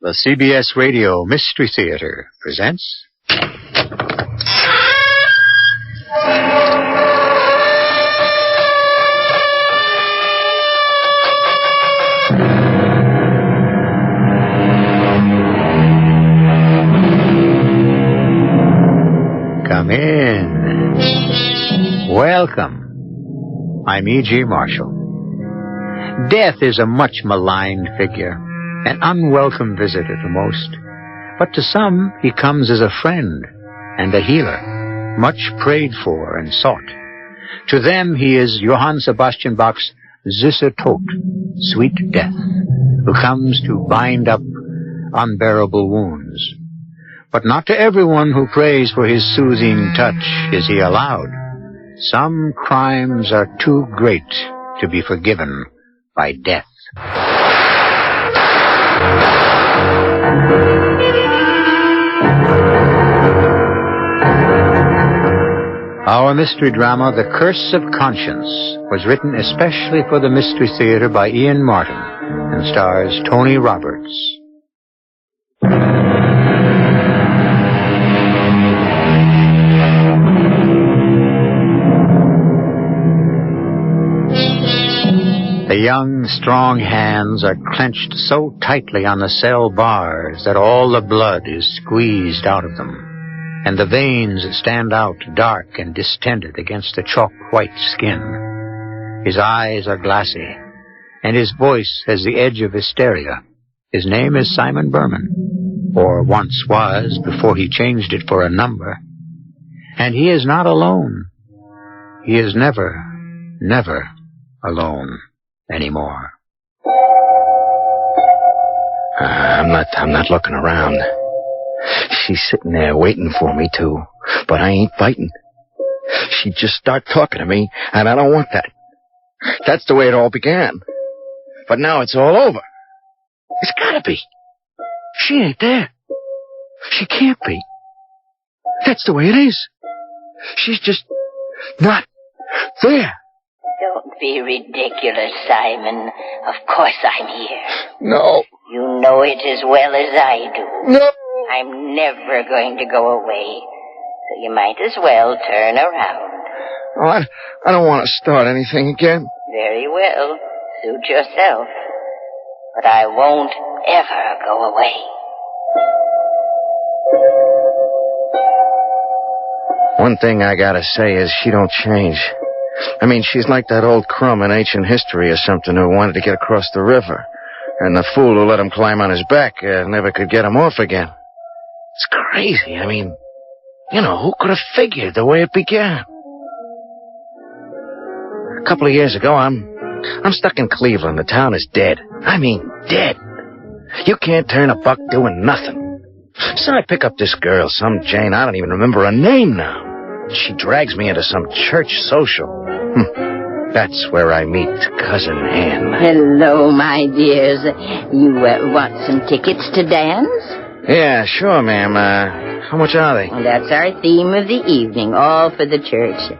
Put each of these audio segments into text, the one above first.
The CBS Radio Mystery Theater presents... Come in. Welcome. I'm E.G. Marshall. Death is a much maligned figure. An unwelcome visitor to most. But to some, he comes as a friend and a healer, much prayed for and sought. To them, he is Johann Sebastian Bach's Süßer Tod, Sweet Death, who comes to bind up unbearable wounds. But not to everyone who prays for his soothing touch is he allowed. Some crimes are too great to be forgiven by death. Our mystery drama, The Curse of Conscience, was written especially for the Mystery Theater by Ian Martin and stars Tony Roberts. The young, strong hands are clenched so tightly on the cell bars that all the blood is squeezed out of them, and the veins stand out dark and distended against the chalk-white skin. His eyes are glassy, and his voice has the edge of hysteria. His name is Simon Berman, or once was before he changed it for a number. And he is not alone. He is never, never alone anymore. I'm not looking around. She's sitting there waiting for me to, but I ain't fighting. She'd just start talking to me, and I don't want that. That's the way it all began. But now it's all over. It's gotta be. She ain't there. She can't be. That's the way it is. She's just not there. Don't be ridiculous, Simon. Of course I'm here. No. You know it as well as I do. No. I'm never going to go away. So you might as well turn around. Oh, I don't want to start anything again. Very well. Suit yourself. But I won't ever go away. One thing I gotta say is she don't change. I mean, she's like that old crumb in ancient history or something who wanted to get across the river. And the fool who let him climb on his back never could get him off again. It's crazy. I mean, you know, who could have figured the way it began? A couple of years ago, I'm stuck in Cleveland. The town is dead. I mean, dead. You can't turn a buck doing nothing. So I pick up this girl, some Jane. I don't even remember her name now. She drags me into some church social. That's where I meet Cousin Ann. Hello, my dears. You want some tickets to dance? Yeah, sure, ma'am. How much are they? Well, that's our theme of the evening, all for the church.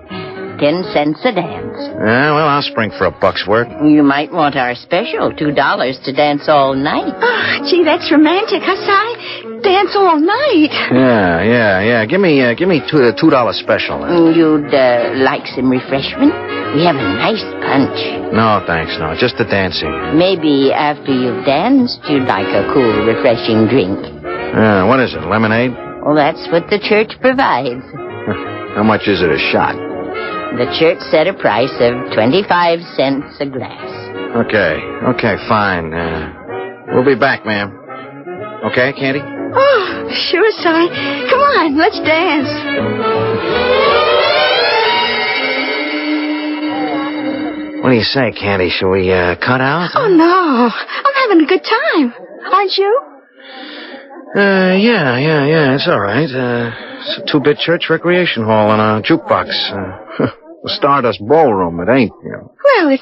10 cents a dance. Well, I'll spring for $1's worth. You might want our special, $2 to dance all night. Oh, gee, that's romantic, huh, Si? Dance all night. Yeah. Give me $2 special. You'd like some refreshment? We have a nice punch. No, thanks, no. Just the dancing. Maybe after you've danced, you'd like a cool, refreshing drink. What is it, lemonade? Well, that's what the church provides. How much is it a shot? The church set a price of 25 cents a glass. Okay, fine. We'll be back, ma'am. Okay, Candy? Oh, sure, Si. Come on, let's dance. What do you say, Candy? Shall we cut out? Oh, no. I'm having a good time. Aren't you? Yeah. It's all right. It's a 2-bit church recreation hall and a jukebox. The Stardust Ballroom, it ain't, you know. Well, if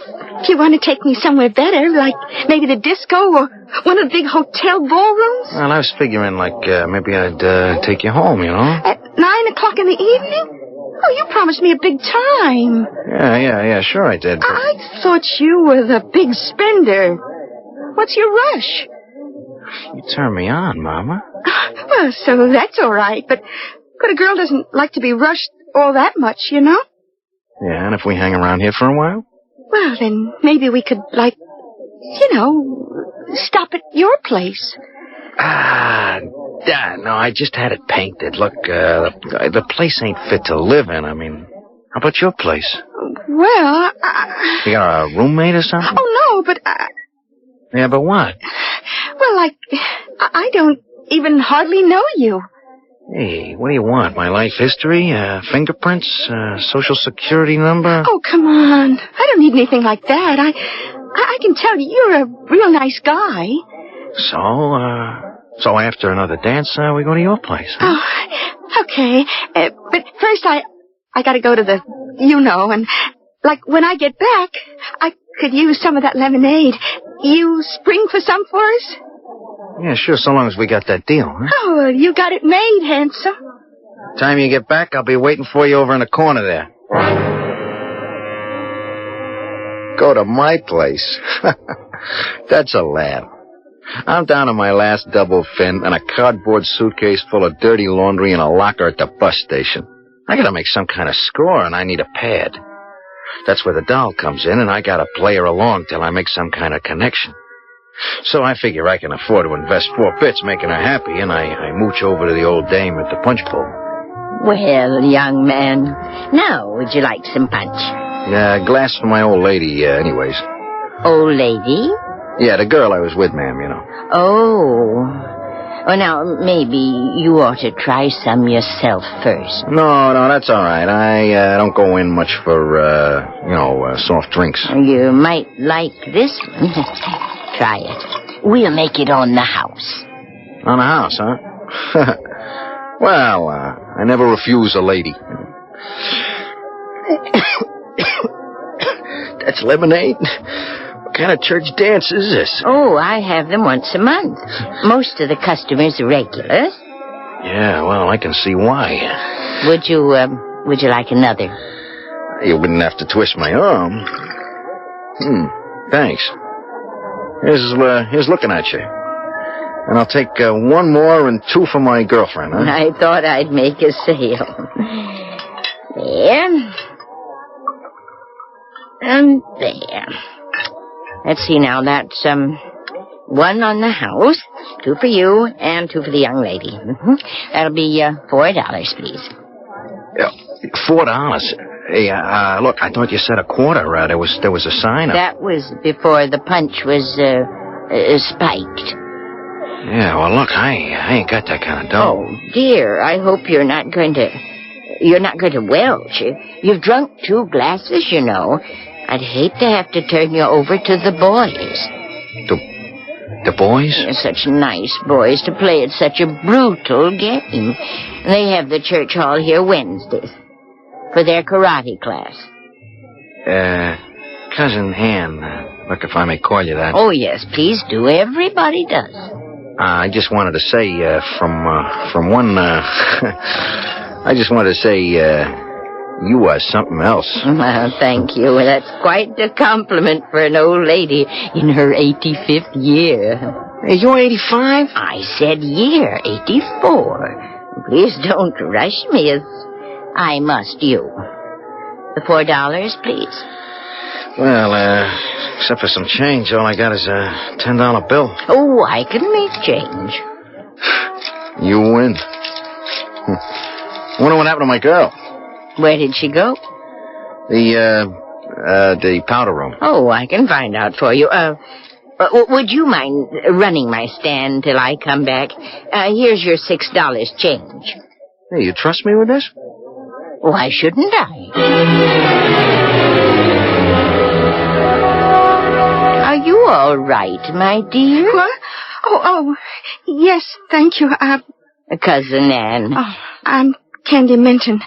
you want to take me somewhere better, like maybe the disco or one of the big hotel ballrooms. Well, I was figuring, like, maybe I'd take you home, you know? At 9 o'clock in the evening? Oh, you promised me a big time. Yeah, sure I did. But... I thought you were the big spender. What's your rush? You turn me on, Mama. Well, so that's all right, but a girl doesn't like to be rushed all that much, you know? Yeah, and if we hang around here for a while? Well, then maybe we could, stop at your place. No, I just had it painted. Look, the place ain't fit to live in. I mean, how about your place? Well, You got a roommate or something? Oh, no, but... Yeah, but what? Well, I don't even hardly know you. Hey, what do you want? My life history? Fingerprints? Social security number? Oh, come on. I don't need anything like that. I can tell you're a real nice guy. So after another dance, we go to your place, huh? Oh, okay. But first I gotta go to the, and, when I get back, I could use some of that lemonade. You spring for some for us? Yeah, sure, so long as we got that deal, huh? Oh, well, you got it made, handsome. Time you get back, I'll be waiting for you over in the corner there. Go to my place? That's a laugh. I'm down to my last double fin and a cardboard suitcase full of dirty laundry and a locker at the bus station. I gotta make some kind of score, and I need a pad. That's where the doll comes in, and I gotta play her along till I make some kind of connection. So I figure I can afford to invest 4 bits making her happy, and I mooch over to the old dame at the punch bowl. Well, young man, now would you like some punch? Yeah, a glass for my old lady, anyways. Old lady? Yeah, the girl I was with, ma'am, Oh. Well, now, maybe you ought to try some yourself first. No, that's all right. I don't go in much for, soft drinks. You might like this one. Try it. We'll make it on the house. On the house, huh? Well, I never refuse a lady. That's lemonade? What kind of church dance is this? Oh, I have them once a month. Most of the customers are regulars. Yeah, well, I can see why. Would you like another? You wouldn't have to twist my arm. Thanks. Here's looking at you. And I'll take 1 more and 2 for my girlfriend, huh? I thought I'd make a sale. There. And there. Let's see now, that's 1 on the house, 2 for you, and 2 for the young lady. That'll be $4, please. $4? Hey, look, I thought you said a quarter. There was a sign up. That was before the punch was spiked. Yeah, well, look, I ain't got that kind of dough. Oh, dear, I hope you're not going to welch. You've drunk 2 glasses, I'd hate to have to turn you over to the boys. The boys? They're such nice boys to play at such a brutal game. They have the church hall here Wednesdays for their karate class. Cousin Ann, look, if I may call you that. Oh, yes, please do. Everybody does. I just wanted to say, from one, I just wanted to say, you are something else. Well, thank you. That's quite a compliment for an old lady in her 85th year. Hey, you're 85? I said year, 84. Please don't rush me as I must you. The $4, please. Well, except for some change, all I got is a $10 bill. Oh, I can make change. You win. Wonder what happened to my girl. Where did she go? The powder room. Oh, I can find out for you. Would you mind running my stand till I come back? Here's your $6 change. Hey, you trust me with this? Why shouldn't I? Are you all right, my dear? What? Oh, yes, thank you. Cousin Ann. Oh, I'm Candy Minton.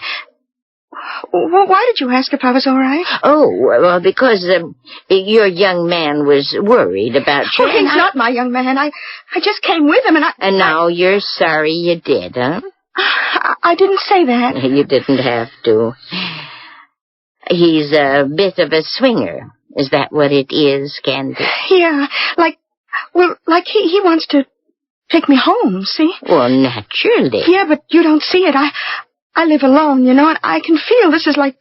Well, why did you ask if I was all right? Oh, well, because your young man was worried about you. Oh, he's not my young man. I just came with him, and And now you're sorry you did, huh? I didn't say that. You didn't have to. He's a bit of a swinger. Is that what it is, Candy? Yeah, like he wants to take me home, see? Well, naturally. Yeah, but you don't see it. I live alone, you know, and I can feel this is like...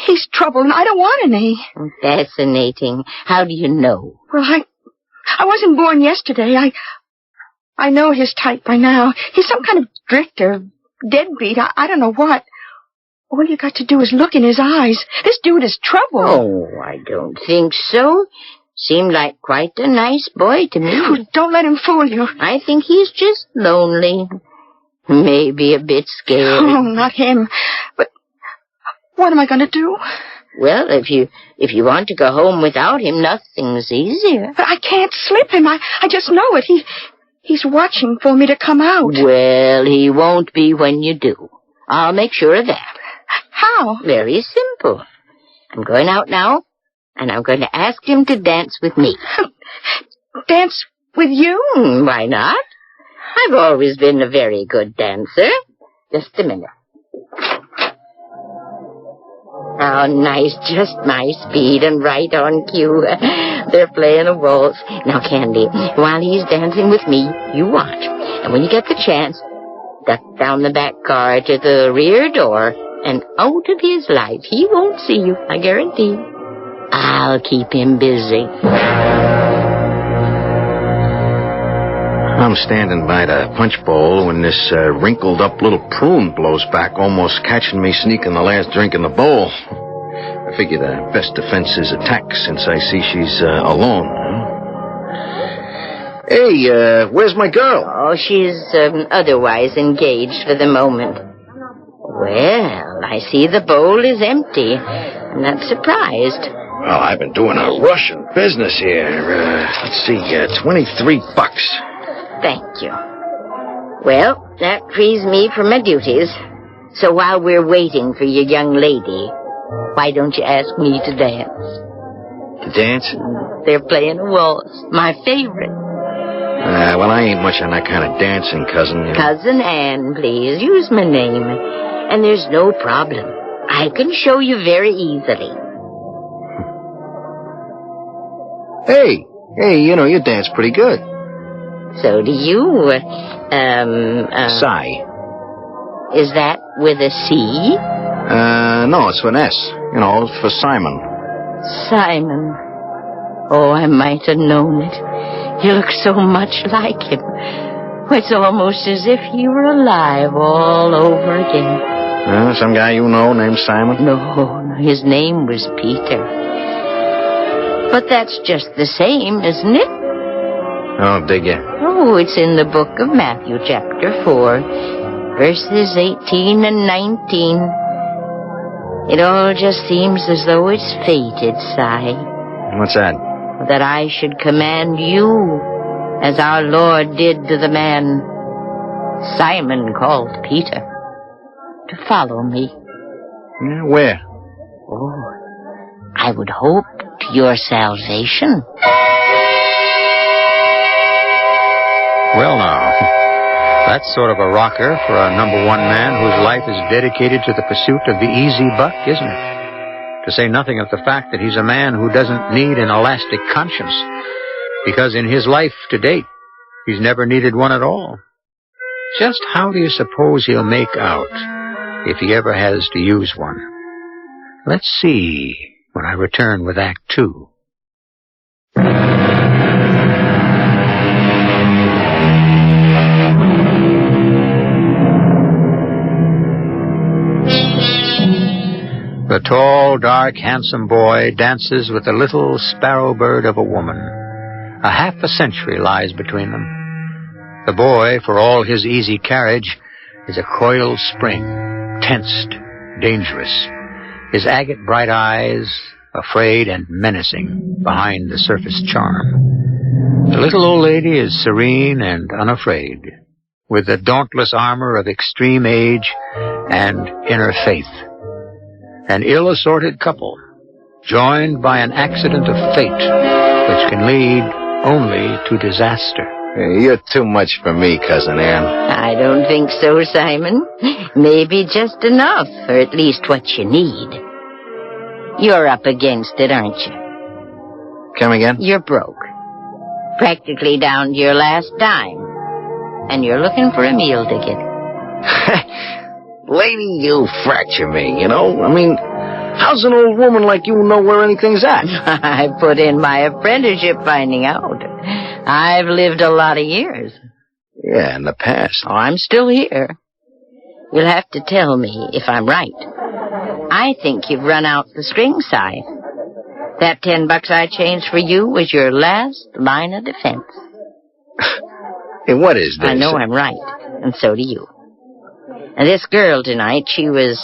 He's trouble, and I don't want any. Fascinating. How do you know? Well, I wasn't born yesterday. I know his type by now. He's some kind of drifter, deadbeat, I don't know what. All you got to do is look in his eyes. This dude is trouble. Oh, I don't think so. Seemed like quite a nice boy to me. Oh, don't let him fool you. I think he's just lonely. Maybe a bit scared. Oh, not him. But what am I going to do? Well, if you want to go home without him, nothing's easier. But I can't slip him. I just know it. He's watching for me to come out. Well, he won't be when you do. I'll make sure of that. How? Very simple. I'm going out now, and I'm going to ask him to dance with me. Dance with you? Why not? I've always been a very good dancer. Just a minute. Oh, nice, just my speed and right on cue. They're playing a waltz. Now, Candy, while he's dancing with me, you watch. And when you get the chance, duck down the back car to the rear door and out of his life. He won't see you, I guarantee. I'll keep him busy. I'm standing by the punch bowl when this wrinkled-up little prune blows back, almost catching me sneaking the last drink in the bowl. I figure the best defense is attack, since I see she's alone. Hey, where's my girl? Oh, she's otherwise engaged for the moment. Well, I see the bowl is empty. I'm not surprised. Well, I've been doing a Russian business here. Let's see, $23. Thank you. Well, that frees me from my duties. So while we're waiting for your young lady, why don't you ask me to dance? To dance? They're playing a waltz. My favorite. Well, I ain't much on that kind of dancing, cousin. You know. Cousin Anne, please. Use my name. And there's no problem. I can show you very easily. Hey, you know, you dance pretty good. So do you. Sigh. Is that with a C? No, it's with an S. You know, for Simon. Simon. Oh, I might have known it. You look so much like him. It's almost as if he were alive all over again. Some guy you know named Simon? No, his name was Peter. But that's just the same, isn't it? Oh, dig ya. Oh, it's in the book of Matthew, chapter 4, verses 18 and 19. It all just seems as though it's fated, Si. What's that? That I should command you, as our Lord did to the man Simon called Peter, to follow me. Yeah, where? Oh, I would hope to your salvation. Well, now, that's sort of a rocker for a number one man whose life is dedicated to the pursuit of the easy buck, isn't it? To say nothing of the fact that he's a man who doesn't need an elastic conscience, because in his life to date, he's never needed one at all. Just how do you suppose he'll make out if he ever has to use one? Let's see when I return with Act 2. The tall, dark, handsome boy dances with the little sparrow bird of a woman. A half a century lies between them. The boy, for all his easy carriage, is a coiled spring, tensed, dangerous. His agate bright eyes, afraid and menacing behind the surface charm. The little old lady is serene and unafraid, with the dauntless armor of extreme age and inner faith. An ill-assorted couple, joined by an accident of fate, which can lead only to disaster. Hey, you're too much for me, Cousin Anne. I don't think so, Simon. Maybe just enough, or at least what you need. You're up against it, aren't you? Come again? You're broke. Practically down to your last dime. and you're looking for a meal ticket. Lady, you fracture me, you know? I mean, how's an old woman like you know where anything's at? I put in my apprenticeship finding out. I've lived a lot of years. Yeah, in the past. Oh, I'm still here. You'll have to tell me if I'm right. I think you've run out the string side. That $10 I changed for you was your last line of defense. Hey, what is this? I know I'm right, and so do you. And this girl tonight, she was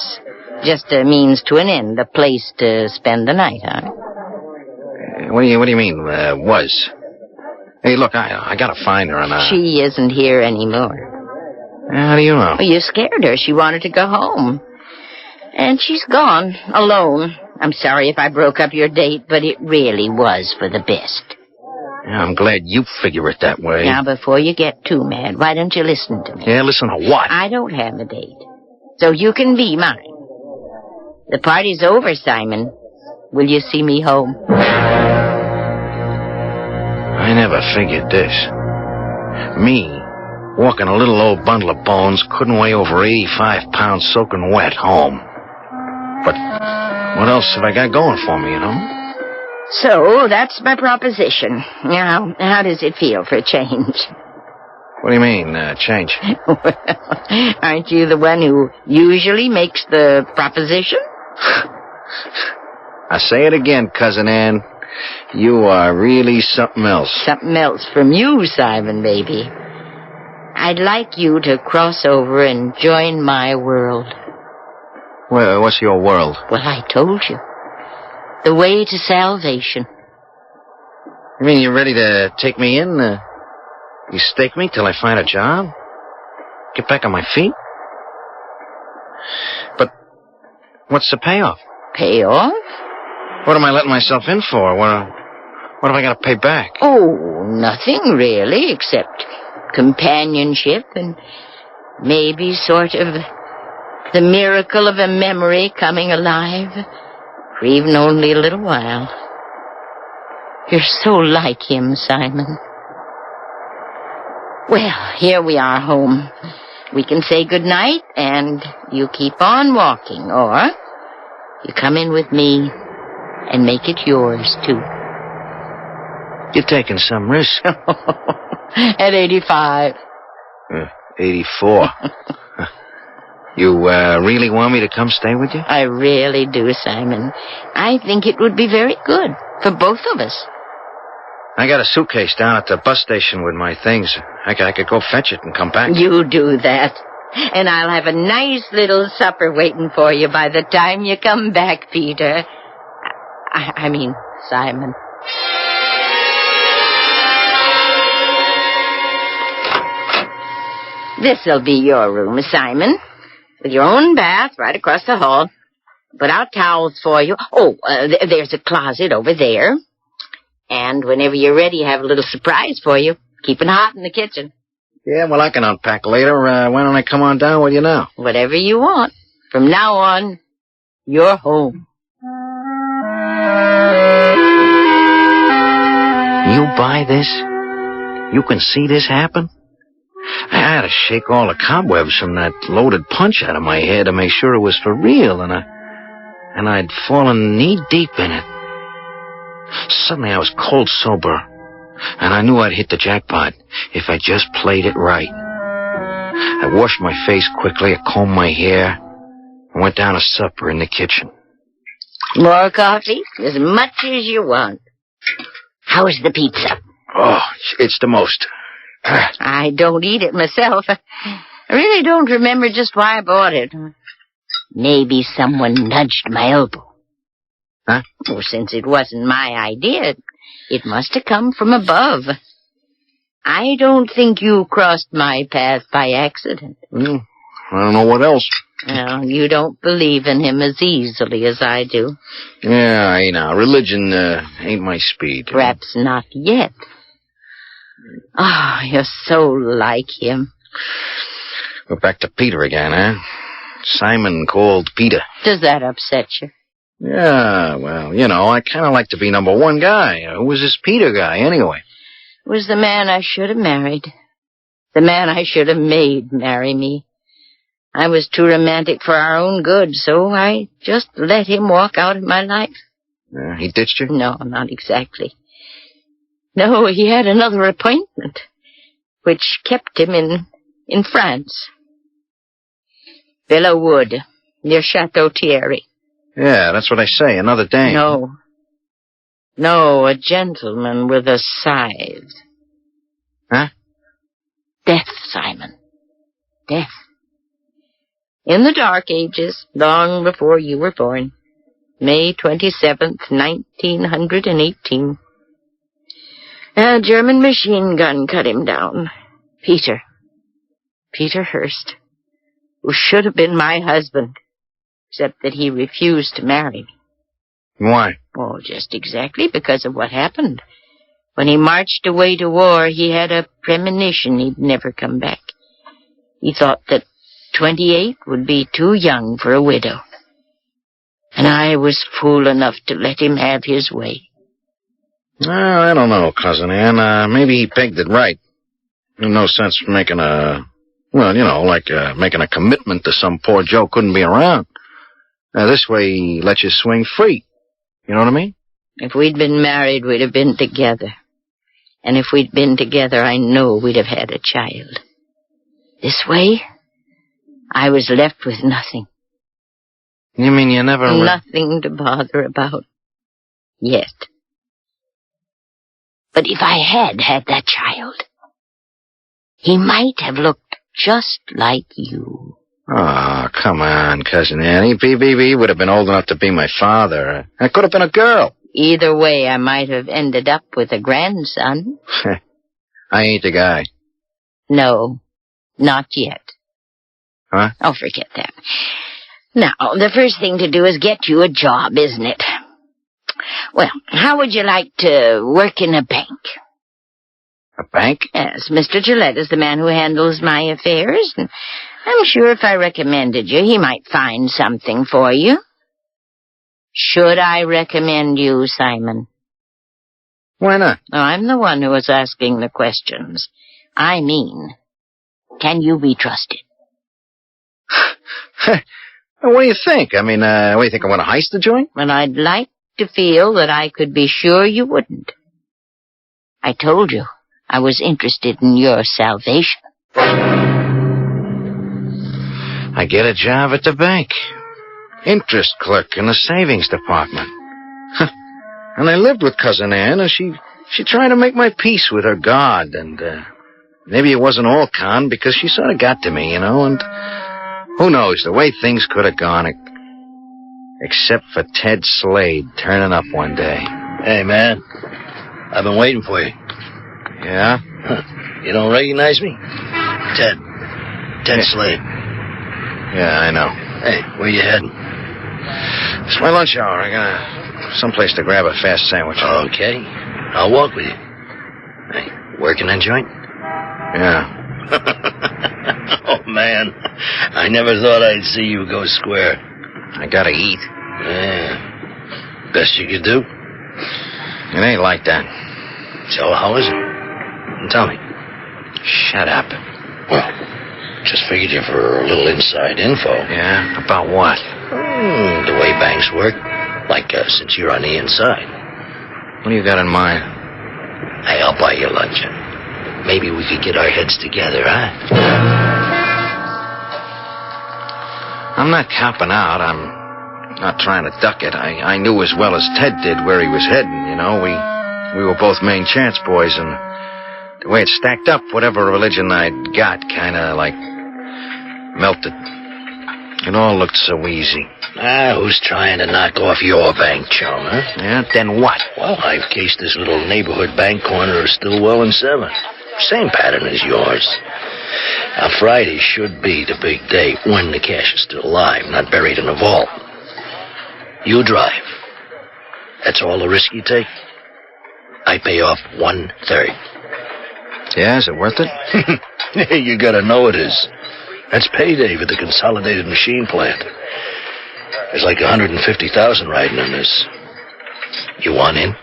just a means to an end, a place to spend the night, huh? What do you mean, was? Hey, look, I gotta find her and She isn't here anymore. How do you know? Well, you scared her. She wanted to go home. And she's gone, alone. I'm sorry if I broke up your date, but it really was for the best. Yeah, I'm glad you figure it that way. Now, before you get too mad, why don't you listen to me? Yeah, listen to what? I don't have a date, so you can be mine. The party's over, Simon. Will you see me home? I never figured this. Me, walking a little old bundle of bones, couldn't weigh over 85 pounds soaking wet home. But what else have I got going for me, you know? So, that's my proposition. Now, how does it feel for a change? What do you mean, change? Well, aren't you the one who usually makes the proposition? I say it again, Cousin Ann. You are really something else. Something else from you, Simon, baby. I'd like you to cross over and join my world. Well, what's your world? Well, I told you. The way to salvation. You mean you're ready to take me in? You stake me till I find a job? Get back on my feet? But what's the payoff? Payoff? What am I letting myself in for? What have I got to pay back? Oh, nothing really, except companionship and maybe sort of the miracle of a memory coming alive. For even only a little while. You're so like him, Simon. Well, here we are home. We can say goodnight, and you keep on walking, or you come in with me and make it yours, too. You're taking some risk. At 85. 84. You really want me to come stay with you? I really do, Simon. I think it would be very good for both of us. I got a suitcase down at the bus station with my things. I could go fetch it and come back. You do that. And I'll have a nice little supper waiting for you by the time you come back, Peter. I mean, Simon. This'll be your room, Simon. With your own bath right across the hall. Put out towels for you. Oh, there's a closet over there. And whenever you're ready, I have a little surprise for you. Keeping hot in the kitchen. Yeah, well, I can unpack later. Why don't I come on down with you now? Whatever you want. From now on, you're home. You buy this? You can see this happen? I had to shake all the cobwebs from that loaded punch out of my head to make sure it was for real, and I'd fallen knee-deep in it. Suddenly I was cold sober, and I knew I'd hit the jackpot if I just played it right. I washed my face quickly, I combed my hair, and went down to supper in the kitchen. More coffee? As much as you want. How's the pizza? Oh, it's the most. I don't eat it myself. I really don't remember just why I bought it. Maybe someone nudged my elbow. Huh? Well, since it wasn't my idea, it must have come from above. I don't think you crossed my path by accident. I don't know what else. Well, you don't believe in him as easily as I do. Yeah, religion ain't my speed. Perhaps not yet. Oh, you're so like him. We're back to Peter again, huh? Simon called Peter. Does that upset you? Yeah, well, I kind of like to be number one guy. Who was this Peter guy, anyway? It was the man I should have married. The man I should have made marry me. I was too romantic for our own good, so I just let him walk out of my life. He ditched you? No, not exactly. No, he had another appointment, which kept him in France. Villa Wood, near Chateau Thierry. Yeah, that's what I say, another dame. No, a gentleman with a scythe. Huh? Death, Simon. Death. In the Dark Ages, long before you were born. May 27th, 1918. A German machine gun cut him down. Peter Hearst, who should have been my husband, except that he refused to marry me. Why? Oh, just exactly because of what happened. When he marched away to war, he had a premonition he'd never come back. He thought that 28 would be too young for a widow. And I was fool enough to let him have his way. Well, I don't know, Cousin Anne. Maybe he pegged it right. No sense making making a commitment to some poor Joe couldn't be around. This way he let you swing free. You know what I mean? If we'd been married, we'd have been together. And if we'd been together, I know we'd have had a child. This way, I was left with nothing. You mean you never... Nothing to bother about. Yet. But if I had that child, he might have looked just like you. Oh, come on, Cousin Annie. He would have been old enough to be my father. I could have been a girl. Either way, I might have ended up with a grandson. I ain't the guy. No, not yet. Huh? Oh, forget that. Now, the first thing to do is get you a job, isn't it? Well, how would you like to work in a bank? A bank? Yes, Mr. Gillette is the man who handles my affairs, and I'm sure if I recommended you, he might find something for you. Should I recommend you, Simon? Why not? Oh, I'm the one who was asking the questions. I mean, can you be trusted? What do you think? I mean, what do you think, I want to heist the joint? Well, I'd like to feel that I could be sure you wouldn't. I told you I was interested in your salvation. I get a job at the bank. Interest clerk in the savings department. And I lived with Cousin Anne, and she tried to make my peace with her God, and maybe it wasn't all con, because she sort of got to me, and who knows, the way things could have gone, except for Ted Slade turning up one day. Hey, man, I've been waiting for you. Yeah? You don't recognize me? Ted Slade. Yeah, I know. Hey, where you heading? It's my lunch hour. I got someplace to grab a fast sandwich. Okay. I'll walk with you. Hey, working that joint? Yeah. Oh, man. I never thought I'd see you go square. I gotta eat. Yeah. Best you could do? It ain't like that. So, how is it? Tell me. Shut up. Well, just figured you for a little inside info. Yeah? About what? The way banks work. Like, since you're on the inside. What do you got in mind? Hey, I'll buy you lunch. Maybe we could get our heads together, huh? I'm not copping out. I'm not trying to duck it. I knew as well as Ted did where he was heading, We were both main chance boys, and the way it stacked up, whatever religion I'd got kind of, melted. It all looked so easy. Who's trying to knock off your bank, chum, huh? Yeah, then what? Well, I've cased this little neighborhood bank corner of Stillwell and 7. Same pattern as yours. Now, Friday should be the big day when the cash is still alive, not buried in a vault. You drive. That's all the risk you take. I pay off 1/3. Yeah, is it worth it? You gotta know it is. That's payday for the Consolidated Machine Plant. There's like 150,000 riding on this. You want in?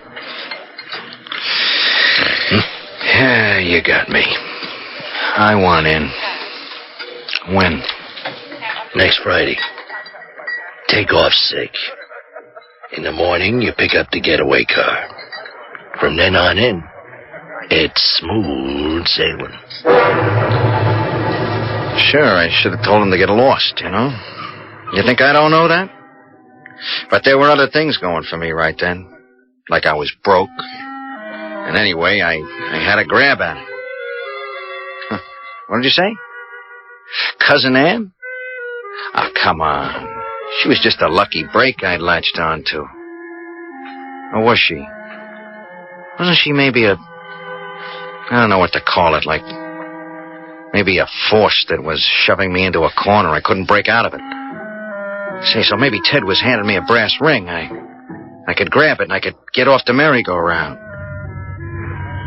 Yeah, you got me. I want in. When? Next Friday. Take off sick. In the morning, you pick up the getaway car. From then on in, it's smooth sailing. Sure, I should have told him to get lost, you know? You think I don't know that? But there were other things going for me right then. Like I was broke. And anyway, I had a grab at it. Huh. What did you say? Cousin Ann? Oh, come on. She was just a lucky break I'd latched on to. Or was she? Wasn't she maybe I don't know what to call it, like maybe a force that was shoving me into a corner. I couldn't break out of it. Say, so maybe Ted was handing me a brass ring. I could grab it and I could get off the merry-go-round.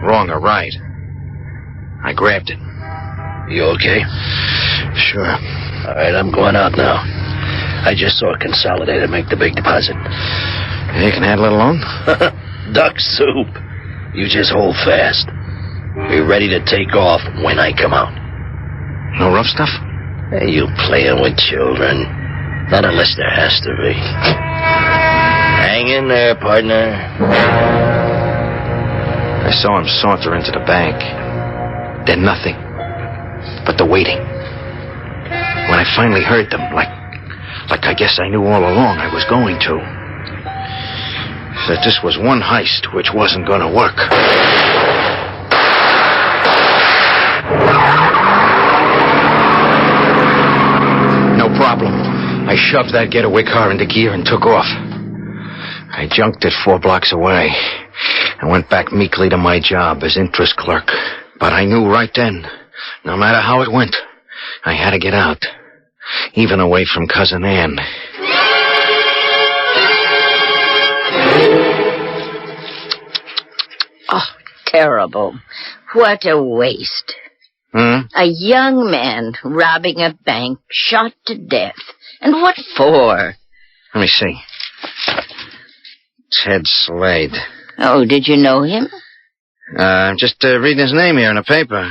Wrong or right, I grabbed it. You okay? Sure. All right, I'm going out now. I just saw Consolidated make the big deposit. You can handle it alone? Duck soup. You just hold fast. Be ready to take off when I come out. No rough stuff? Hey, you playing with children. Not unless there has to be. Hang in there, partner. I saw him saunter into the bank. Then nothing. But the waiting. When I finally heard them, like I guess I knew all along I was going to. That this was one heist which wasn't going to work. No problem. I shoved that getaway car into gear and took off. I junked it 4 blocks away and went back meekly to my job as interest clerk. But I knew right then, no matter how it went, I had to get out, even away from Cousin Ann. Oh, terrible. What a waste. A young man robbing a bank, shot to death. And what for? Let me see. Ted Slade. Oh, did you know him? I'm just reading his name here in the paper.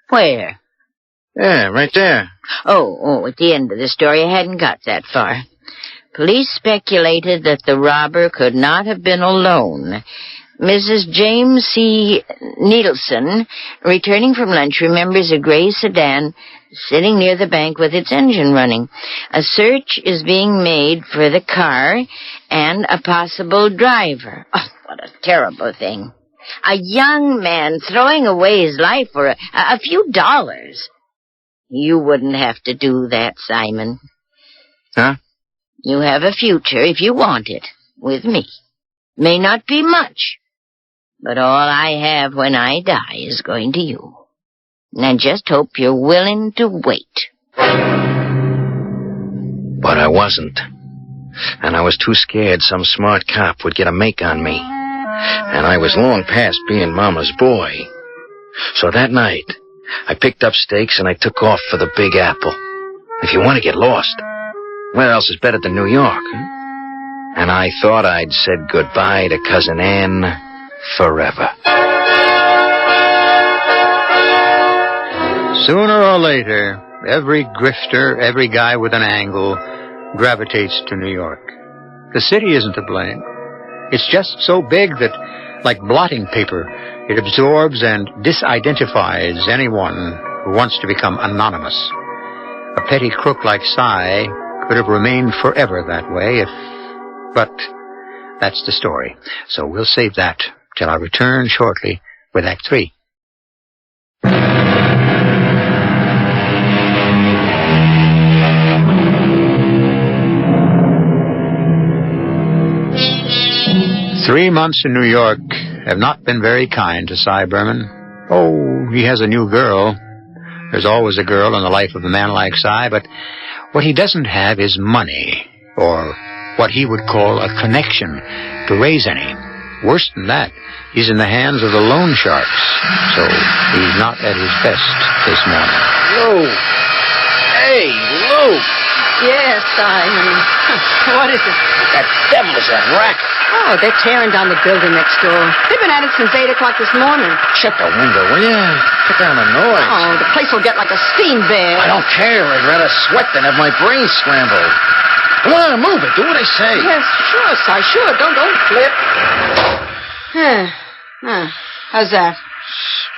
Where? Yeah, right there. Oh, at the end of the story, I hadn't got that far. Police speculated that the robber could not have been alone. Mrs. James C. Needleson, returning from lunch, remembers a gray sedan sitting near the bank with its engine running. A search is being made for the car and a possible driver. Oh, what a terrible thing. A young man throwing away his life for a few dollars. You wouldn't have to do that, Simon. Huh? You have a future, if you want it, with me. May not be much, but all I have when I die is going to you. And I just hope you're willing to wait. But I wasn't. And I was too scared some smart cop would get a make on me. And I was long past being Mama's boy. So that night, I picked up stakes and I took off for the Big Apple. If you want to get lost, where else is better than New York? And I thought I'd said goodbye to Cousin Ann forever. Sooner or later, every grifter, every guy with an angle, gravitates to New York. The city isn't to blame. It's just so big that, like blotting paper, it absorbs and disidentifies anyone who wants to become anonymous. A petty crook like Cy could have remained forever that way but that's the story. So we'll save that till I return shortly with Act 3. Three months in New York have not been very kind to Cy Berman. Oh, he has a new girl. There's always a girl in the life of a man like Cy, but what he doesn't have is money, or what he would call a connection to raise any. Worse than that, he's in the hands of the loan sharks, so he's not at his best this morning. Lou! Hey, Lou! Yes, Simon. What is it? That devil's that racket. Oh, they're tearing down the building next door. They've been at it since 8 o'clock this morning. Shut the window, will you? Cut down the noise. Oh, the place will get like a steam bath. I don't care. I'd rather sweat than have my brains scrambled. Come on, move it. Do what I say. Yes, sure, Si, sure. Don't flip. How's that?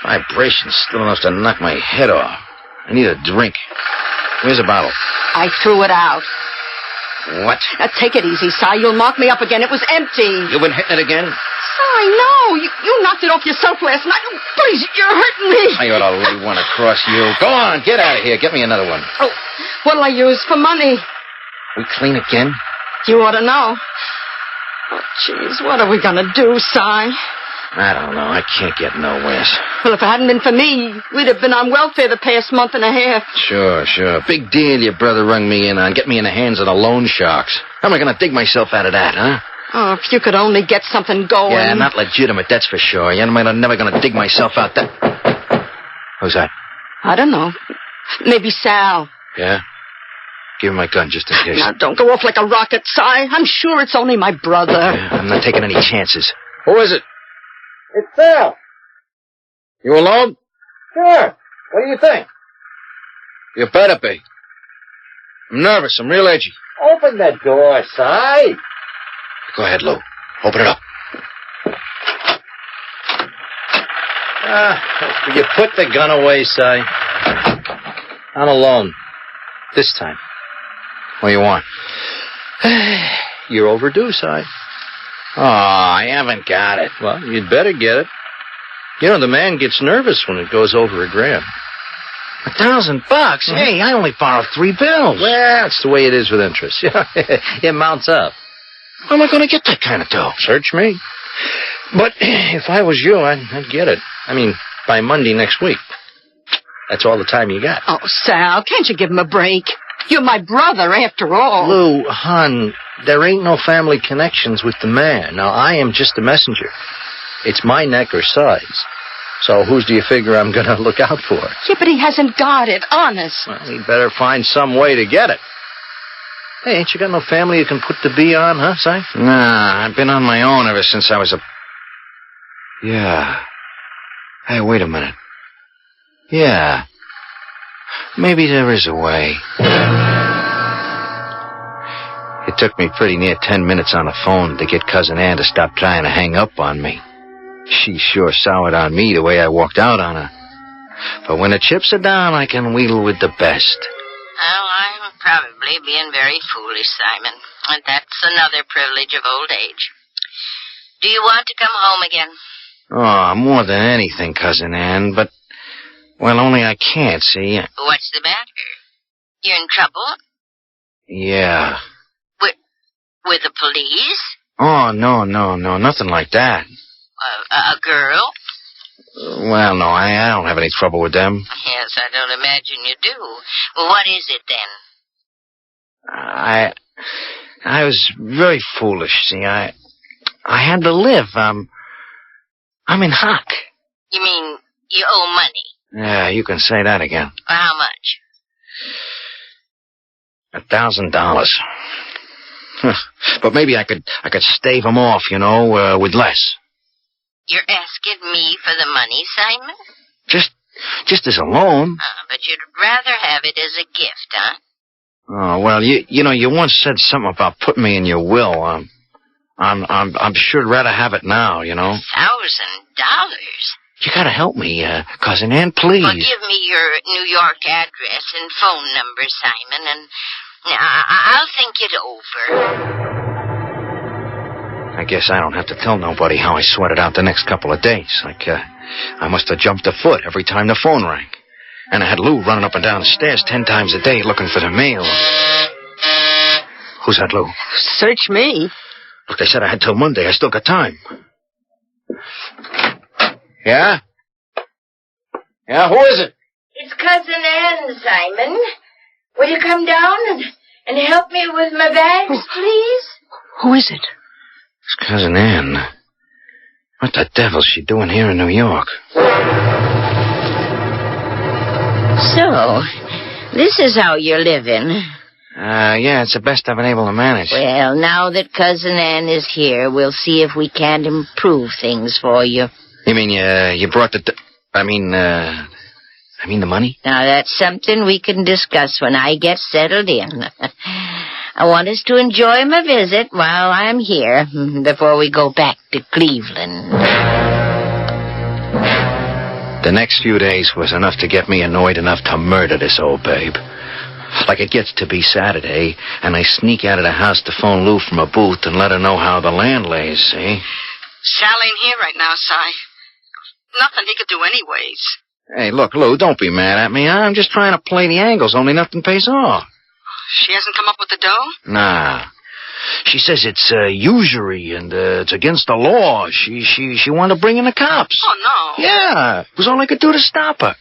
Vibration's still enough to knock my head off. I need a drink. Where's the bottle? I threw it out. What? Now, take it easy, Si. You'll knock me up again. It was empty. You've been hitting it again? Si, no. You knocked it off yourself last night. Oh, please, you're hurting me. I ought to lay one across you. Go on, get out of here. Get me another one. Oh, what'll I use for money? We clean again? You ought to know. Oh, jeez, what are we going to do, Si? I don't know. I can't get nowhere. Well, if it hadn't been for me, we'd have been on welfare the past month and a half. Sure. Big deal your brother rung me in on. Get me in the hands of the loan sharks. How am I going to dig myself out of that, huh? Oh, if you could only get something going. Yeah, not legitimate, that's for sure. I'm never going to dig myself out that... Who's that? I don't know. Maybe Sal. Yeah? Give him my gun just in case. Now, don't go off like a rocket, Si. I'm sure it's only my brother. Yeah, I'm not taking any chances. Who is it? It's Sal. You alone? Sure. What do you think? You better be. I'm nervous. I'm real edgy. Open that door, Si. Go ahead, Lou. Open it up. Will you put the gun away, Si? I'm alone. This time. What do you want? You're overdue, Si. Oh, I haven't got it. Well, you'd better get it. You know, the man gets nervous when it goes over $1,000. $1,000? Hey, I only borrowed 3 bills. Well, it's the way it is with interest. It mounts up. How am I going to get that kind of dough? Search me. But if I was you, I'd get it. I mean, by Monday next week. That's all the time you got. Oh, Sal, can't you give him a break? You're my brother, after all. Lou, hon, there ain't no family connections with the man. Now, I am just a messenger. It's my neck or sides. So whose do you figure I'm going to look out for? Yeah, but he hasn't got it, honest. Well, he'd better find some way to get it. Hey, ain't you got no family you can put the B on, huh, Si? Nah, I've been on my own ever since I was a... Yeah. Hey, wait a minute. Yeah. Maybe there is a way. It took me pretty near 10 minutes on the phone to get Cousin Ann to stop trying to hang up on me. She sure soured on me the way I walked out on her. But when the chips are down, I can wheedle with the best. Well, I'm probably being very foolish, Simon. And that's another privilege of old age. Do you want to come home again? Oh, more than anything, Cousin Ann, but... Well, only I can't, see. What's the matter? You're in trouble? Yeah. With the police? Oh, no, nothing like that. A girl? Well, no, I don't have any trouble with them. Yes, I don't imagine you do. Well, what is it, then? I was very foolish, see. I had to live. I'm in hock. You mean you owe money? Yeah, you can say that again. How much? $1,000. But maybe I could stave them off, with less. You're asking me for the money, Simon? Just as a loan. But you'd rather have it as a gift, huh? Oh, well, you once said something about putting me in your will. I'm sure I'd rather have it now, $1,000? You gotta help me, Cousin Ann, please. Well, give me your New York address and phone number, Simon, and I'll think it over. I guess I don't have to tell nobody how I sweated out the next couple of days. I must have jumped a foot every time the phone rang. And I had Lou running up and down the stairs 10 times a day looking for the mail. Who's that, Lou? Search me. Look, they said I had till Monday. I still got time. Yeah? Yeah, who is it? It's Cousin Ann, Simon. Will you come down and help me with my bags, please? Who is it? It's Cousin Ann. What the devil's she doing here in New York? So, this is how you're living. Yeah, it's the best I've been able to manage. Well, now that Cousin Ann is here, we'll see if we can't improve things for you. You mean you brought the... I mean the money? Now, that's something we can discuss when I get settled in. I want us to enjoy my visit while I'm here, before we go back to Cleveland. The next few days was enough to get me annoyed enough to murder this old babe. Like it gets to be Saturday, and I sneak out of the house to phone Lou from a booth and let her know how the land lays, see? Sal ain't here right now, Si. Nothing he could do anyways. Hey, look, Lou, don't be mad at me. I'm just trying to play the angles, only nothing pays off. She hasn't come up with the dough? Nah. She says it's usury and it's against the law. She wanted to bring in the cops. Oh, no. Yeah, it was all I could do to stop her.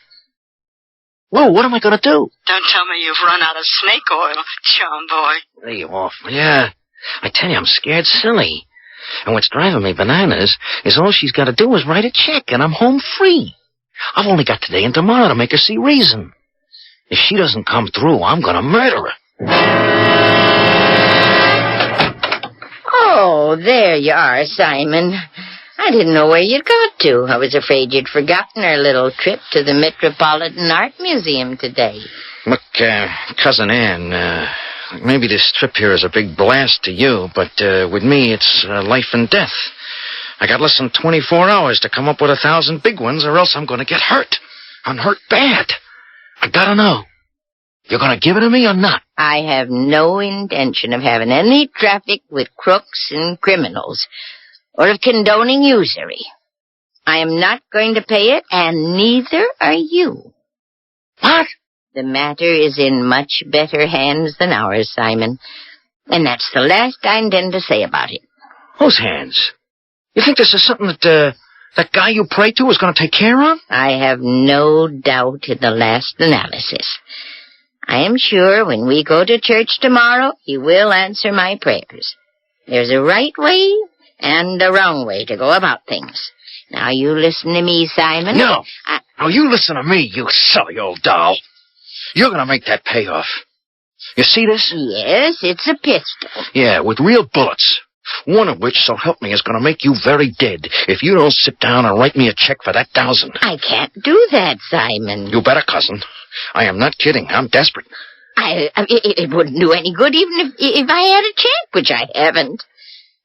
Lou, what am I going to do? Don't tell me you've run out of snake oil, chum boy. Lay you off. Yeah, I tell you, I'm scared silly. And what's driving me bananas is all she's got to do is write a check and I'm home free. I've only got today and tomorrow to make her see reason. If she doesn't come through, I'm going to murder her. Oh, there you are, Simon. I didn't know where you'd got to. I was afraid you'd forgotten our little trip to the Metropolitan Art Museum today. Look, Cousin Ann, maybe this trip here is a big blast to you, but with me it's life and death. I got less than 24 hours to come up with 1,000 big ones, or else I'm going to get hurt. I'm hurt bad. I gotta know. You're going to give it to me or not? I have no intention of having any traffic with crooks and criminals, or of condoning usury. I am not going to pay it, and neither are you. What? The matter is in much better hands than ours, Simon. And that's the last I intend to say about it. Whose hands? You think this is something that guy you pray to is going to take care of? I have no doubt in the last analysis. I am sure when we go to church tomorrow, he will answer my prayers. There's a right way and a wrong way to go about things. Now, you listen to me, Simon. No. Now, you listen to me, you silly old doll. You're going to make that pay off. You see this? Yes, it's a pistol. Yeah, with real bullets. One of which, so help me, is going to make you very dead if you don't sit down and write me a check for that 1,000. I can't do that, Simon. You better, cousin. I am not kidding. I'm desperate. It wouldn't do any good even if I had a check, which I haven't.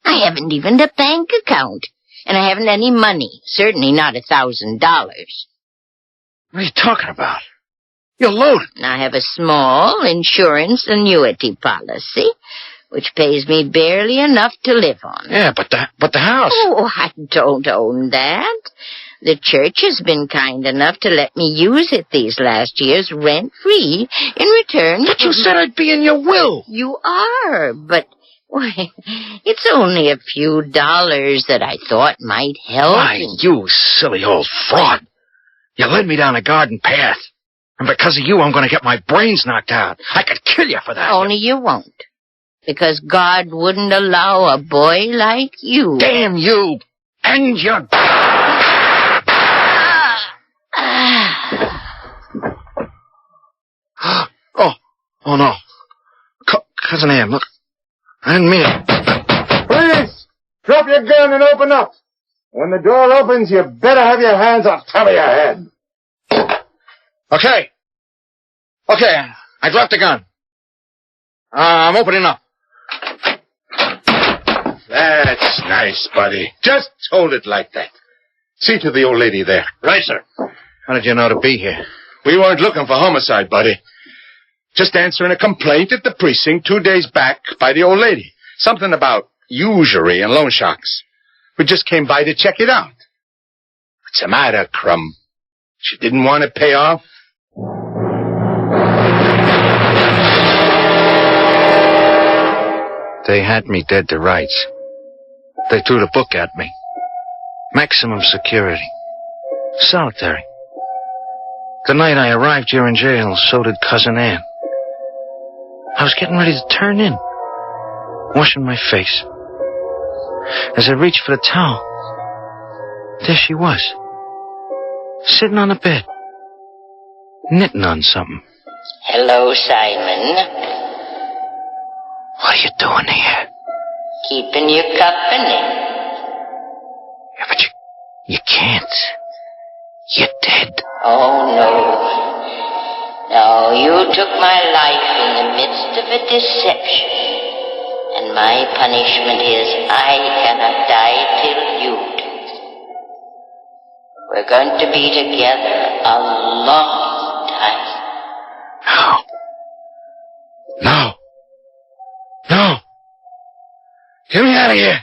I haven't even a bank account. And I haven't any money. Certainly not $1,000. What are you talking about? You're loaded. I have a small insurance annuity policy, which pays me barely enough to live on. Yeah, but the house. Oh, I don't own that. The church has been kind enough to let me use it these last years rent-free in return. But you said I'd be in your will. You are, but why, it's only a few dollars that I thought might help. Why, you silly old fraud. You led me down a garden path. And because of you, I'm going to get my brains knocked out. I could kill you for that. Only you won't. Because God wouldn't allow a boy like you. Damn you! And your... Oh no. Cousin Ann, look. I didn't mean it. Please, drop your gun and open up. When the door opens, you better have your hands on top of your head. Okay, I dropped the gun. I'm opening up. That's nice, buddy. Just hold it like that. See to the old lady there. Right, sir. How did you know to be here? We weren't looking for homicide, buddy. Just answering a complaint at the precinct 2 days back by the old lady. Something about usury and loan sharks. We just came by to check it out. What's the matter, Crumb? She didn't want to pay off? They had me dead to rights. They threw the book at me. Maximum security. Solitary. The night I arrived here in jail, so did Cousin Ann. I was getting ready to turn in, washing my face. As I reached for the towel, there she was, sitting on the bed, knitting on something. Hello, Simon. are you doing here? Keeping you company. Yeah, but you can't. You're dead. Oh, no. No, you took my life in the midst of a deception. And my punishment is I cannot die till you do. We're going to be together a long time. No. No. Get me out of here.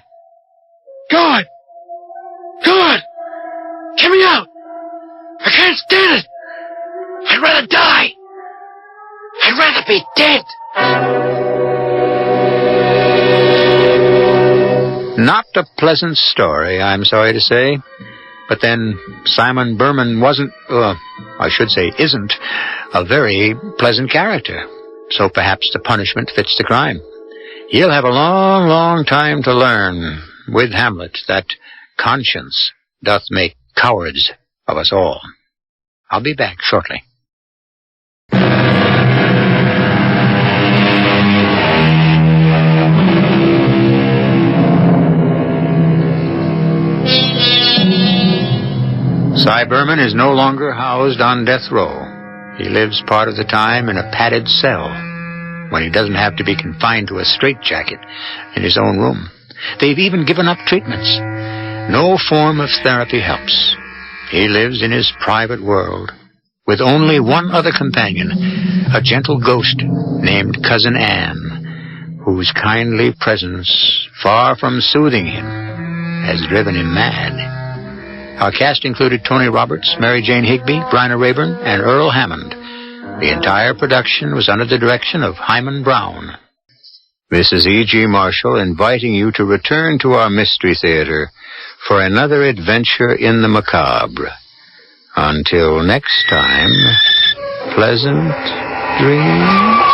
God. God. Get me out. I can't stand it. I'd rather die. I'd rather be dead. Not a pleasant story, I'm sorry to say. But then Simon Berman isn't a very pleasant character. So perhaps the punishment fits the crime. He'll have a long, long time to learn with Hamlet that conscience doth make cowards of us all. I'll be back shortly. Cy Berman is no longer housed on death row. He lives part of the time in a padded cell when he doesn't have to be confined to a straitjacket in his own room. They've even given up treatments. No form of therapy helps. He lives in his private world with only one other companion, a gentle ghost named Cousin Anne, whose kindly presence, far from soothing him, has driven him mad. Our cast included Tony Roberts, Mary Jane Higby, Bryna Raeburn, and Earl Hammond. The entire production was under the direction of Hyman Brown. This is E.G. Marshall inviting you to return to our Mystery Theater for another adventure in the macabre. Until next time, pleasant dreams.